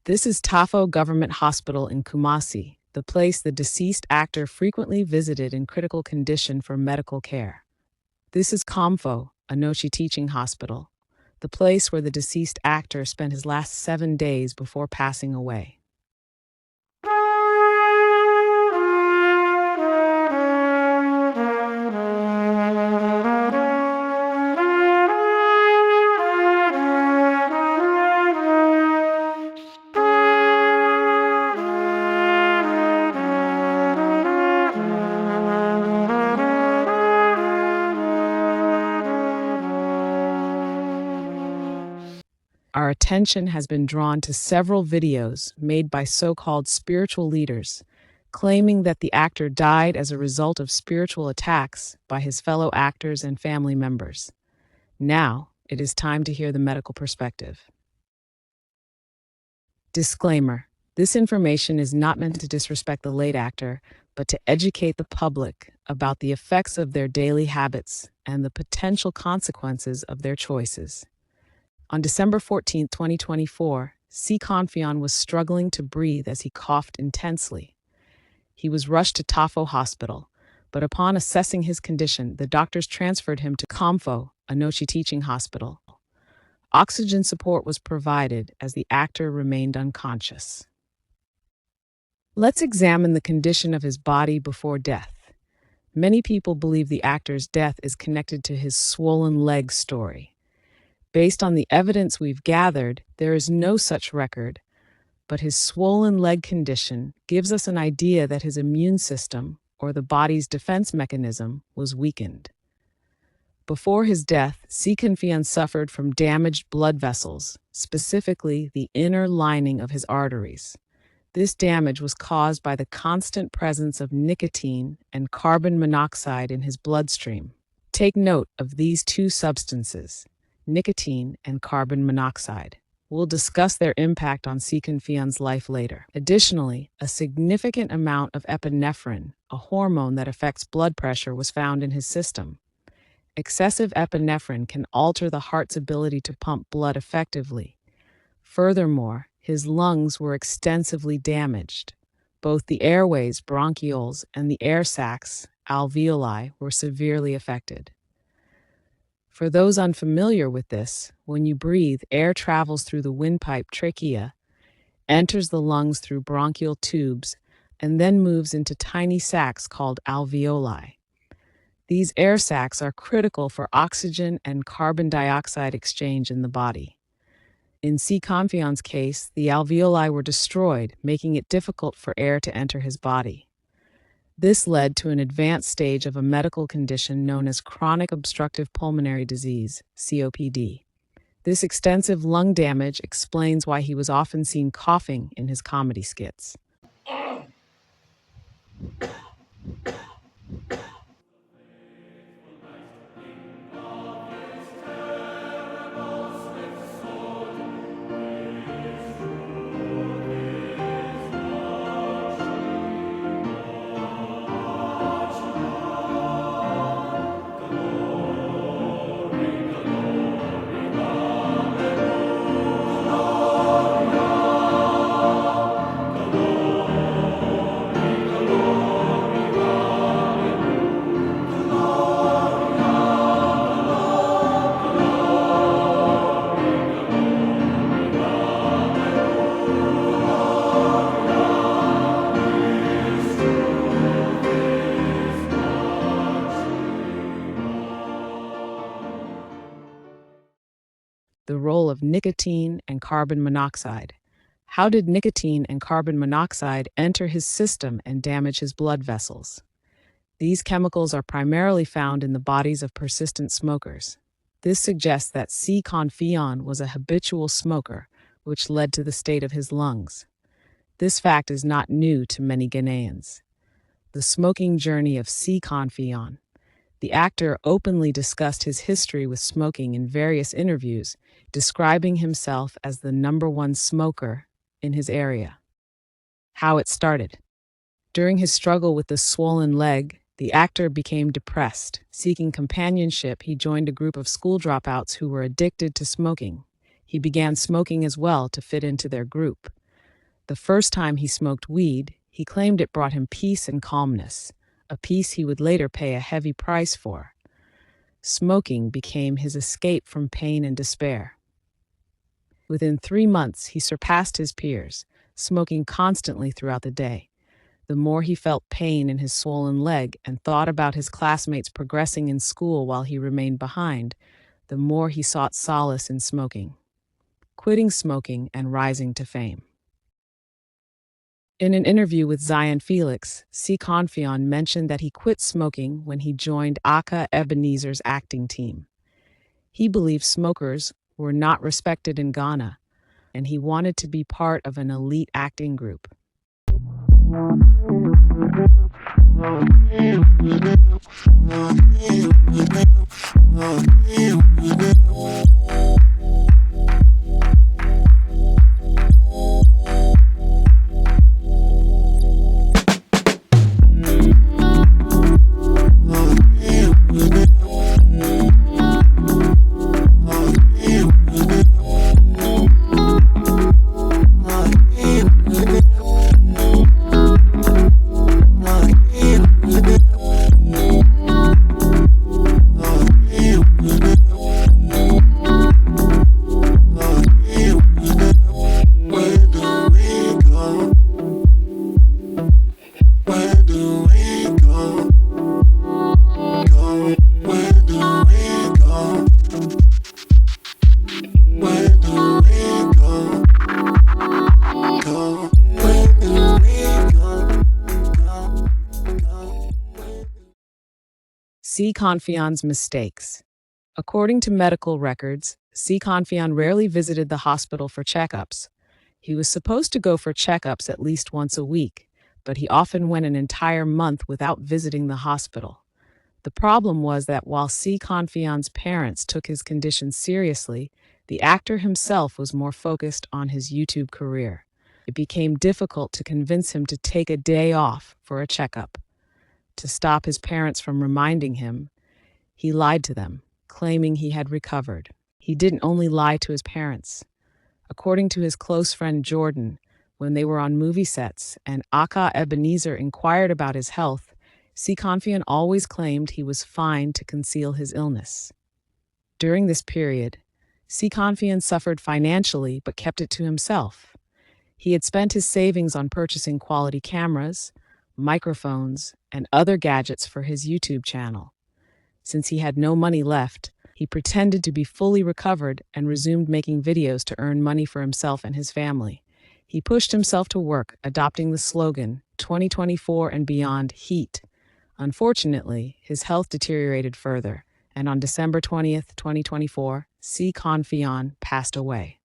This is Tafo Government Hospital in Kumasi, the place the deceased actor frequently visited in critical condition for medical care. This is Comfo, a Nochi teaching hospital, the place where the deceased actor spent his last 7 days before passing away. Our attention has been drawn to several videos made by so-called spiritual leaders, claiming that the actor died as a result of spiritual attacks by his fellow actors and family members. Now, it is time to hear the medical perspective. Disclaimer: this information is not meant to disrespect the late actor, but to educate the public about the effects of their daily habits and the potential consequences of their choices. On December 14, 2024, C Confion was struggling to breathe as he coughed intensely. He was rushed to Tafo Hospital, but upon assessing his condition, the doctors transferred him to Comfo, a Nochi teaching hospital. Oxygen support was provided as the actor remained unconscious. Let's examine the condition of his body before death. Many people believe the actor's death is connected to his swollen leg story. Based on the evidence we've gathered, there is no such record, but his swollen leg condition gives us an idea that his immune system, or the body's defense mechanism, was weakened. Before his death, C Confion suffered from damaged blood vessels, specifically the inner lining of his arteries. This damage was caused by the constant presence of nicotine and carbon monoxide in his bloodstream. Take note of these two substances: nicotine and carbon monoxide. We'll discuss their impact on C Confion's life later. Additionally, a significant amount of epinephrine, a hormone that affects blood pressure, was found in his system. Excessive epinephrine can alter the heart's ability to pump blood effectively. Furthermore, his lungs were extensively damaged. Both the airways, bronchioles, and the air sacs, alveoli, were severely affected. For those unfamiliar with this, when you breathe, air travels through the windpipe trachea, enters the lungs through bronchial tubes, and then moves into tiny sacs called alveoli. These air sacs are critical for oxygen and carbon dioxide exchange in the body. In C Confion's case, the alveoli were destroyed, making it difficult for air to enter his body. This led to an advanced stage of a medical condition known as chronic obstructive pulmonary disease, COPD. This extensive lung damage explains why he was often seen coughing in his comedy skits. The role of nicotine and carbon monoxide. How did nicotine and carbon monoxide enter his system and damage his blood vessels? These chemicals are primarily found in the bodies of persistent smokers. This suggests that C Confion was a habitual smoker, which led to the state of his lungs. This fact is not new to many Ghanaians. The smoking journey of C Confion. The actor openly discussed his history with smoking in various interviews, describing himself as the #1 smoker in his area. How it started. During his struggle with the swollen leg, the actor became depressed. Seeking companionship, he joined a group of school dropouts who were addicted to smoking. He began smoking as well to fit into their group. The first time he smoked weed, he claimed it brought him peace and calmness, a peace he would later pay a heavy price for. Smoking became his escape from pain and despair. Within 3 months, he surpassed his peers, smoking constantly throughout the day. The more he felt pain in his swollen leg and thought about his classmates progressing in school while he remained behind, the more he sought solace in smoking, quitting smoking and rising to fame. In an interview with Zion Felix, C Confion mentioned that he quit smoking when he joined Aka Ebenezer's acting team. He believed smokers were not respected in Ghana, and he wanted to be part of an elite acting group. C Confions Mistakes. According to medical records, C Confion rarely visited the hospital for checkups. He was supposed to go for checkups at least once a week, but he often went an entire month without visiting the hospital. The problem was that while C Confion's parents took his condition seriously, the actor himself was more focused on his YouTube career. It became difficult to convince him to take a day off for a checkup. To stop his parents from reminding him, he lied to them, claiming he had recovered. He didn't only lie to his parents. According to his close friend Jordan, when they were on movie sets and Aka Ebenezer inquired about his health, C Confion always claimed he was fine to conceal his illness. During this period, C Confion suffered financially but kept it to himself. He had spent his savings on purchasing quality cameras, microphones, and other gadgets for his YouTube channel. Since he had no money left, he pretended to be fully recovered and resumed making videos to earn money for himself and his family. He pushed himself to work, adopting the slogan, 2024 and beyond heat. Unfortunately, his health deteriorated further, and on December 20th, 2024, C Confion passed away.